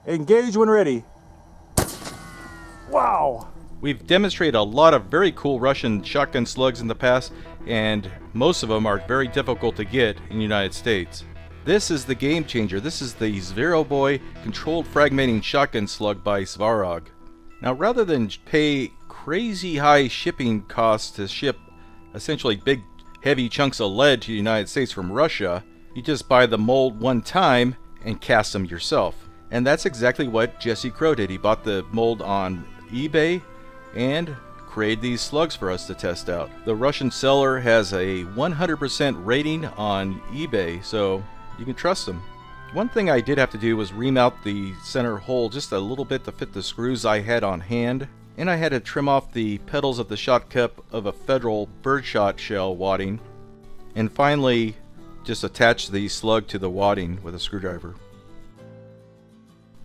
Engage when ready. Wow! We've demonstrated a lot of very cool Russian shotgun slugs in the past, and most of them are very difficult to get in the United States. This is the game changer. This is the Zveroboy controlled fragmenting shotgun slug by Zveroboy. Now, rather than pay crazy high shipping costs to ship essentially big heavy chunks of lead to the United States from Russia, you just buy the mold one time and cast them yourself. And that's exactly what Jesse Crow did. He bought the mold on eBay and created these slugs for us to test out. The Russian seller has a 100% rating on eBay, so you can trust them. One thing I did have to do was remount the center hole just a little bit to fit the screws I had on hand, and I had to trim off the petals of the shot cup of a Federal birdshot shell wadding, and finally just attach the slug to the wadding with a screwdriver.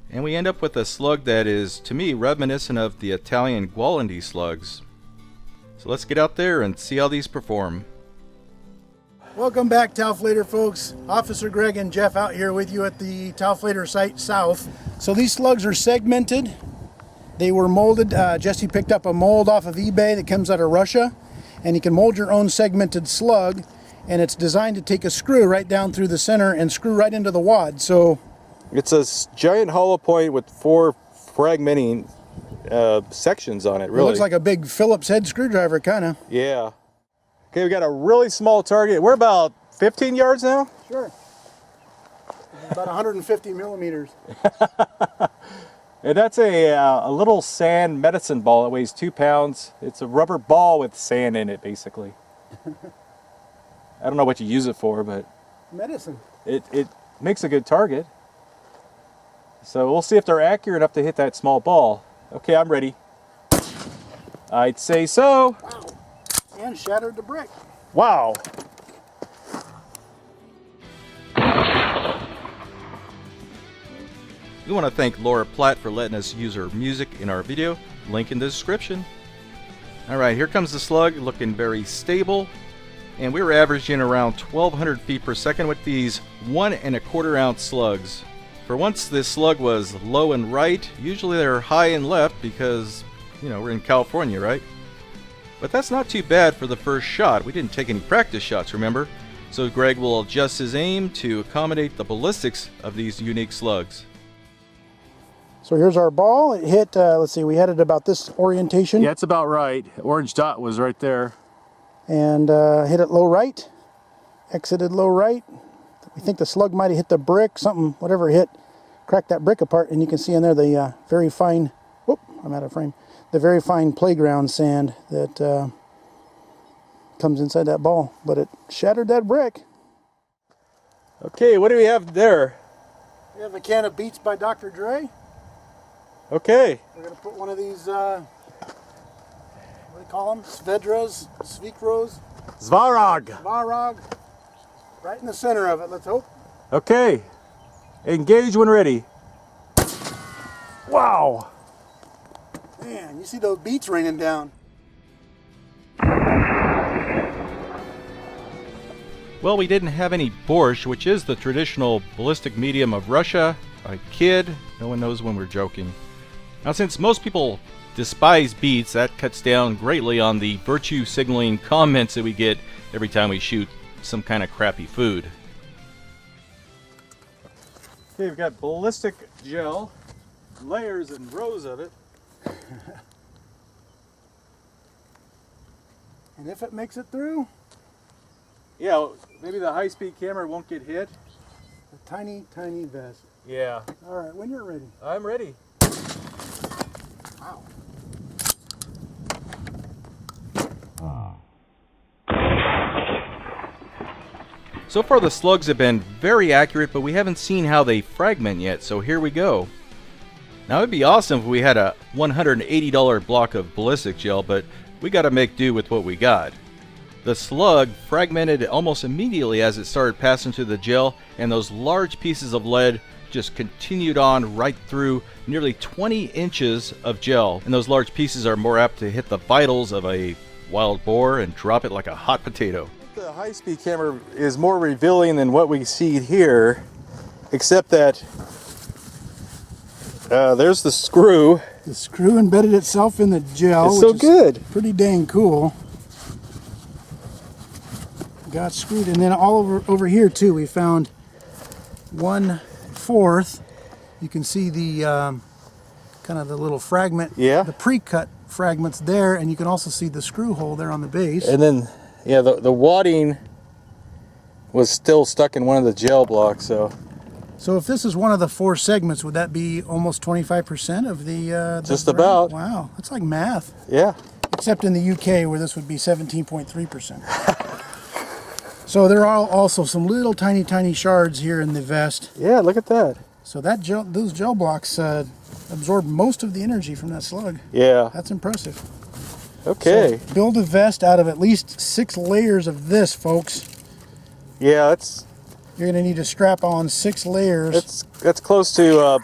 And we end up with a slug that is, to me, reminiscent of the Italian Gualandi slugs. So let's get out there and see how these perform. Welcome back, Tauflader folks. Officer Greg and Jeff out here with you at the Tauflader site south. So these slugs are segmented. They were molded. Jesse picked up a mold off of eBay that comes out of Russia, and you can mold your own segmented slug, and it's designed to take a screw right down through the center and screw right into the wad. So it's a giant hollow point with 4 fragmenting sections on it, really. It looks like a big Phillips head screwdriver, kind of. Yeah. Okay, we got a really small target. We're about 15 yards now? Sure. About 150 millimeters. And that's a little sand medicine ball that weighs 2 pounds. It's a rubber ball with sand in it, basically. I don't know what you use it for, but medicine. It makes a good target. So we'll see if they're accurate enough to hit that small ball. Okay, I'm ready. I'd say so. Wow. And shattered the brick. Wow. We want to thank Laura Platt for letting us use her music in our video. Link in the description. Alright, here comes the slug, looking very stable. And we were averaging around 1,200 feet per second with these 1 1/4 ounce slugs. For once this slug was low and right, usually they're high and left because, you know, we're in California, right? But that's not too bad for the first shot. We didn't take any practice shots, remember? So Greg will adjust his aim to accommodate the ballistics of these unique slugs. So here's our ball. It hit, let's see, we had it about this orientation. Yeah, it's about right. Orange dot was right there. And hit it low right, exited low right. We think the slug might have hit the brick, something, whatever hit, cracked that brick apart, and you can see in there the very fine, whoop, I'm out of frame, the very fine playground sand that comes inside that ball, but it shattered that brick. Okay, what do we have there? We have a can of Beets by Dr. Dre. Okay. We're going to put one of these, what do they call them? Svedras, Svikros? Zvarog. Right in the center of it, let's hope. Okay. Engage when ready. Wow. Man, you see those beets raining down. Well, we didn't have any borscht, which is the traditional ballistic medium of Russia. I kid. No one knows when we're joking. Now, since most people despise beets, that cuts down greatly on the virtue signaling comments that we get every time we shoot some kind of crappy food. Okay, we've got ballistic gel, layers and rows of it. And if it makes it through, Yeah, maybe the high-speed camera won't get hit. a tiny, tiny vest. Yeah. All right, when you're ready. I'm ready. Wow. So far the slugs have been very accurate, but we haven't seen how they fragment yet, so here we go. Now it'd be awesome if we had a $180 block of ballistic gel, but we gotta make do with what we got. The slug fragmented almost immediately as it started passing through the gel, and those large pieces of lead just continued on right through nearly 20 inches of gel. And those large pieces are more apt to hit the vitals of a wild boar and drop it like a hot potato. The high-speed camera is more revealing than what we see here, except that There's the screw. The screw embedded itself in the gel. It's so good. Pretty dang cool. Got screwed, and then all over here too, we found 1/4. You can see the kind of the little fragment, the pre-cut fragments there, and you can also see the screw hole there on the base. And then, yeah, the wadding was still stuck in one of the gel blocks. So if this is one of the 4 segments, would that be almost 25% of the just about. Wow, that's like math. Yeah. Except in the UK, where this would be 17.3%. So there are also some little tiny shards here in the vest. Yeah, look at that. So those gel blocks absorb most of the energy from that slug. Yeah. That's impressive. Okay. So build a vest out of at least 6 layers of this, folks. Yeah, You're going to need to strap on 6 layers. That's close to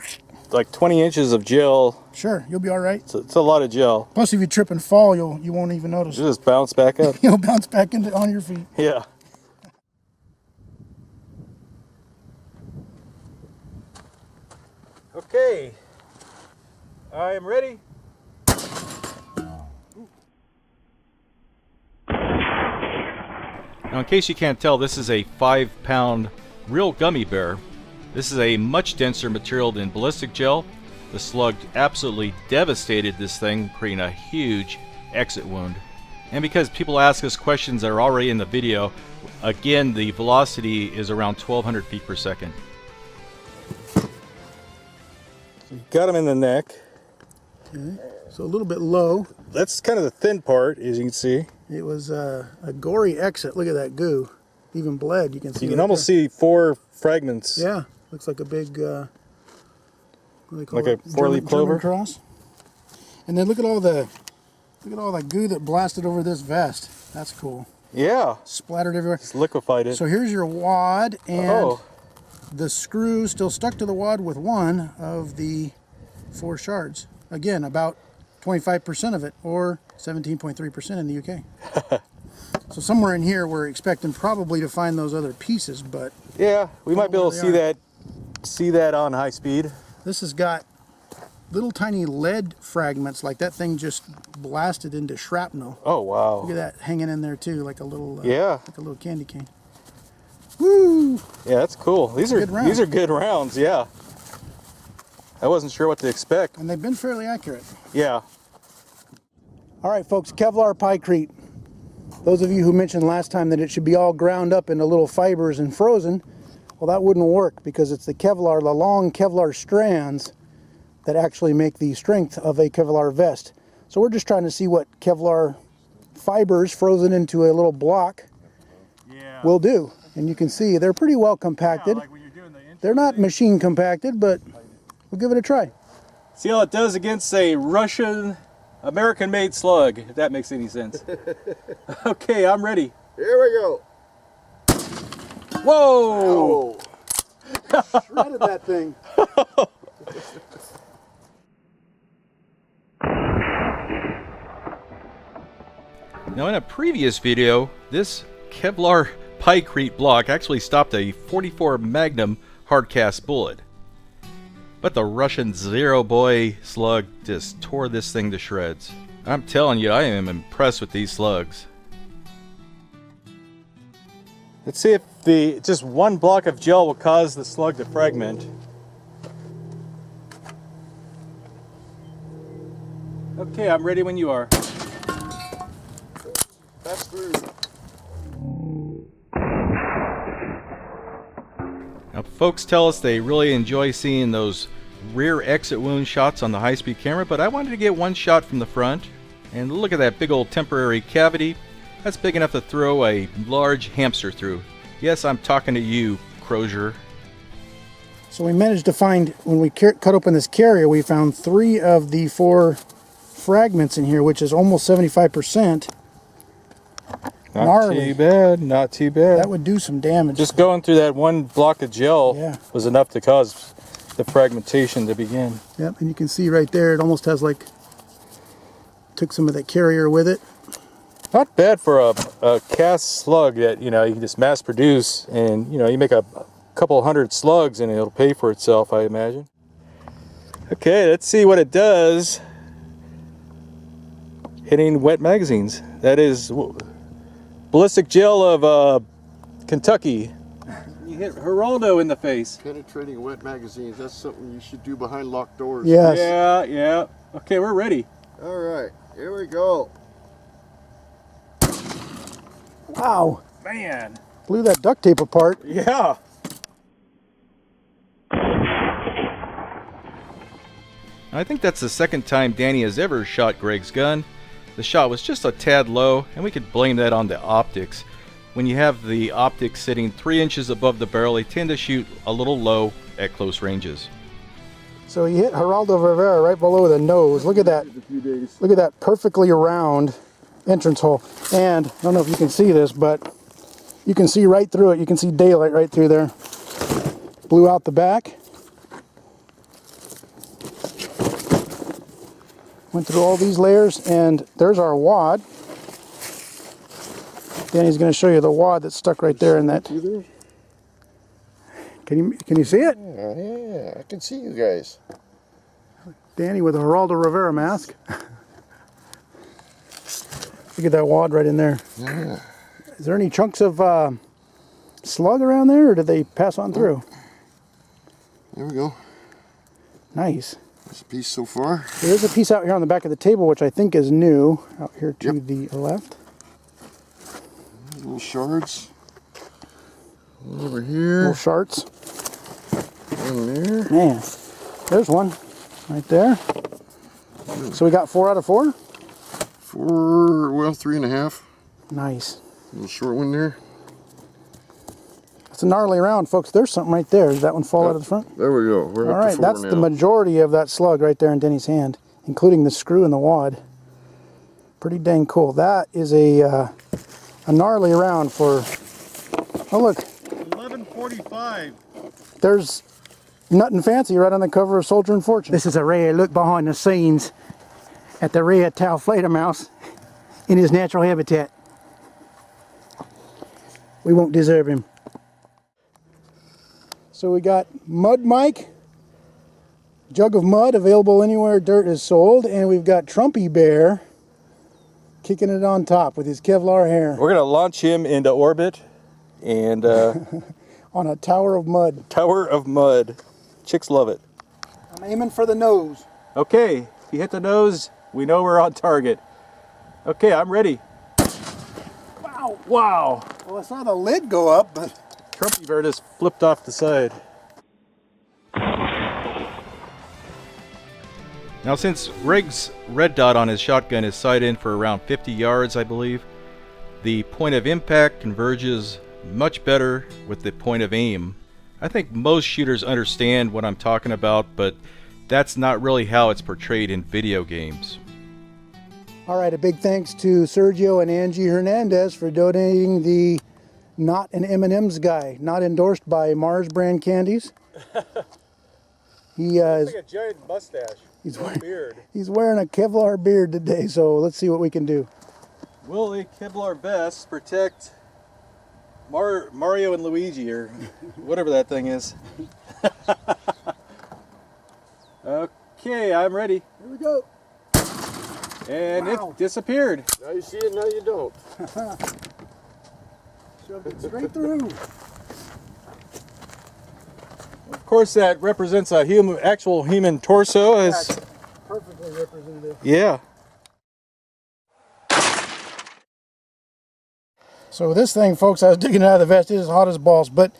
like 20 inches of gel. Sure, you'll be all right. It's a lot of gel. Plus, if you trip and fall, you won't even notice. You'll just bounce back up. You'll bounce back on your feet. Yeah. Okay. I am ready. Now, in case you can't tell, this is a 5-pound real gummy bear. This is a much denser material than ballistic gel. The slug absolutely devastated this thing, creating a huge exit wound. And because people ask us questions that are already in the video, again, the velocity is around 1,200 feet per second. Got him in the neck. Okay. So a little bit low. That's kind of the thin part, as you can see. It was a gory exit. Look at that goo. Even bled. You can see. You can almost see 4 fragments. Yeah, looks like a big, what do they call like it? a 4-leaf clover. German cross. And then look at all the goo that blasted over this vest. That's cool. Yeah. Splattered everywhere. It's liquefied it. So here's your wad, and the screw still stuck to the wad with one of the 4 shards. Again, about 25% of it, or 17.3% in the UK. So somewhere in here, we're expecting probably to find those other pieces, but yeah, we might be able to see that on high speed. this has got little tiny lead fragments, like that thing just blasted into shrapnel. Oh wow! Look at that hanging in there too, like a little like a little candy cane. Woo! Yeah, that's cool. These are good rounds. Yeah. I wasn't sure what to expect. And they've been fairly accurate. Yeah. All right, folks, Kevlar pykrete. Those of you who mentioned last time that it should be all ground up into little fibers and frozen, well, that wouldn't work because it's the Kevlar, the long Kevlar strands that actually make the strength of a Kevlar vest. So we're just trying to see what Kevlar fibers frozen into a little block will do. And you can see they're pretty well compacted. They're not machine compacted, but we'll give it a try. See how it does against a Russian American-made slug, if that makes any sense. Okay, I'm ready. Here we go. Whoa! Shredded that thing. Now, in a previous video, this Kevlar pykrete block actually stopped a .44 Magnum hardcast bullet. But the Russian Zveroboy slug just tore this thing to shreds. I'm telling you, I am impressed with these slugs. Let's see if just one block of gel will cause the slug to fragment. Okay, I'm ready when you are. That's through. Now, folks tell us they really enjoy seeing those rear exit wound shots on the high-speed camera, but I wanted to get one shot from the front. And look at that big old temporary cavity. That's big enough to throw a large hamster through. Yes, I'm talking to you, Crozier. So we managed to find, when we cut open this carrier, we found 3 of the 4 fragments in here, which is almost 75%. Not too bad, not too bad. That would do some damage. Just going through that one block of gel was enough to cause the fragmentation to begin. Yep, and you can see right there, it almost has like, took some of that carrier with it. Not bad for a cast slug that, you know, you can just mass produce, and, you know, you make a couple hundred slugs and it'll pay for itself, I imagine. Okay, let's see what it does. Hitting wet magazines. That is ballistic gel of Kentucky. You hit Geraldo in the face. Penetrating wet magazines, that's something you should do behind locked doors. Yes. Yeah, yeah. Okay, we're ready. All right, here we go. Wow. Man. Blew that duct tape apart. Yeah. I think that's the second time Danny has ever shot Greg's gun. The shot was just a tad low, and we could blame that on the optics. When you have the optics sitting 3 inches above the barrel, they tend to shoot a little low at close ranges. So you hit Geraldo Rivera right below the nose. Look at that. Look at that perfectly round entrance hole. And I don't know if you can see this, but you can see right through it. You can see daylight right through there. Blew out the back. Went through all these layers, and there's our wad. Danny's going to show you the wad that's stuck right there in that. Can you see it? Yeah, I can see you guys. Danny with a Geraldo Rivera mask. Look at that wad right in there. Yeah. Is there any chunks of slug around there, or did they pass on through? There we go. Nice. There's a piece so far. There is a piece out here on the back of the table, which I think is new, out here to the left. Little shards. Over here. Little shards. In there. Man, there's one right there. So we got 4 out of 4? 4, well, 3.5. Nice. Little short one there. It's a gnarly round, folks. There's something right there. Does that one fall out of the front? There we go. We're All up right, to 4 that's now. the majority of that slug right there in Denny's hand, including the screw and the wad. Pretty dang cool. That is a gnarly round for, oh look. 11:45. There's nothing fancy right on the cover of Soldier and Fortune. This is a rare look behind the scenes at the red tail fledermaus in his natural habitat. We won't deserve him. So we got Mud Mike, jug of mud available anywhere dirt is sold, and we've got Trumpy Bear kicking it on top with his Kevlar hair We're gonna launch him into orbit, and on a tower of mud. tower of mud. Chicks love it. I'm aiming for the nose. Okay, if you hit the nose, we know we're on target. Okay, I'm ready. Wow. Wow. Well, I saw the lid go up, but Trumpy Bear just flipped off the side. Now, since Greg's red dot on his shotgun is sight in for around 50 yards, I believe, the point of impact converges much better with the point of aim. I think most shooters understand what I'm talking about, but that's not really how it's portrayed in video games. all right, a big thanks to Sergio and Angie Hernandez for donating the Not an M&M's guy, not endorsed by Mars brand candies. He is a giant mustache. he's wearing, beard. he's wearing a Kevlar beard today, so let's see what we can do. Will the Kevlar vests protect Mario and Luigi, or whatever that thing is? Okay, I'm ready. Here we go. And Wow. it disappeared. Now you see it, now you don't. Shoved it straight through. Of course, that represents a actual human torso. That's perfectly representative. Yeah. So this thing, folks, I was digging it out of the vest. It is hot as balls, but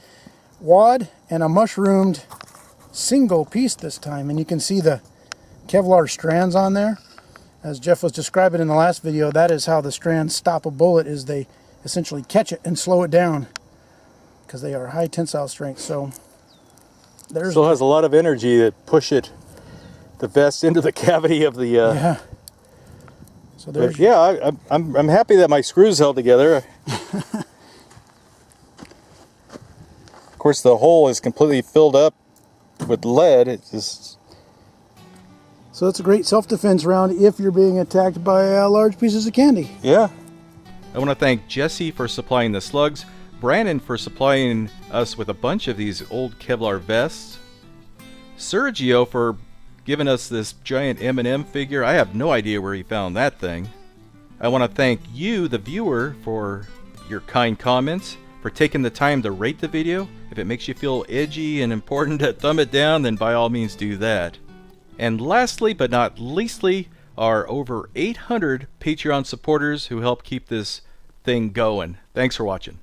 wad and a mushroomed single piece this time, and you can see the Kevlar strands on there. As Jeff was describing in the last video, that is how the strands stop a bullet, is they essentially catch it and slow it down because they are high tensile strength. So there's Still has a lot of energy to push the vest into the cavity of the. yeah. So But there's yeah, I'm happy that my screws held together. Of course, the hole is completely filled up with lead. It's just. so it's a great self-defense round if you're being attacked by large pieces of candy. Yeah. I want to thank Jesse for supplying the slugs, Brandon for supplying us with a bunch of these old Kevlar vests, Sergio for giving us this giant M&M figure. I have no idea where he found that thing. I want to thank you, the viewer, for your kind comments, for taking the time to rate the video. If it makes you feel edgy and important to thumb it down, then by all means do that. And lastly but not leastly, are over 800 Patreon supporters who help keep this thing going. Thanks for watching.